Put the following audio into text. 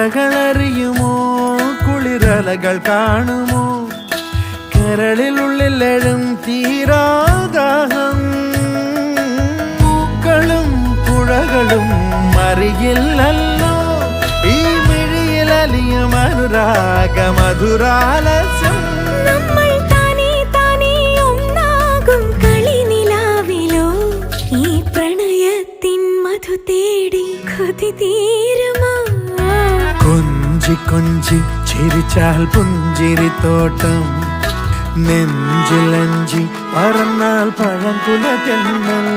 കരകളറിയുമോ കുളിരലകൾ കാണുമോ കരളിൽ ഉള്ളിലെഴും തീരാദാഹം പൂക്കളും പുഴകളും അറിയില്ലല്ലോ ഈ മിഴിയിലലിയും അനുരാഗ മധുരാലസ്യം നമ്മൾ താനേ താനേ ഒന്നാകും കളിനിലാവിലോ ഈ പ്രണയത്തിൻ മധു തേടി കൊതി തീരുമോ കൊഞ്ചി കൊഞ്ചി ചിരിച്ചാൽ പുഞ്ചിരിത്തോട്ടം നെഞ്ചിലഞ്ചി പറന്നാൽ പഴംകുല തെന്നൽ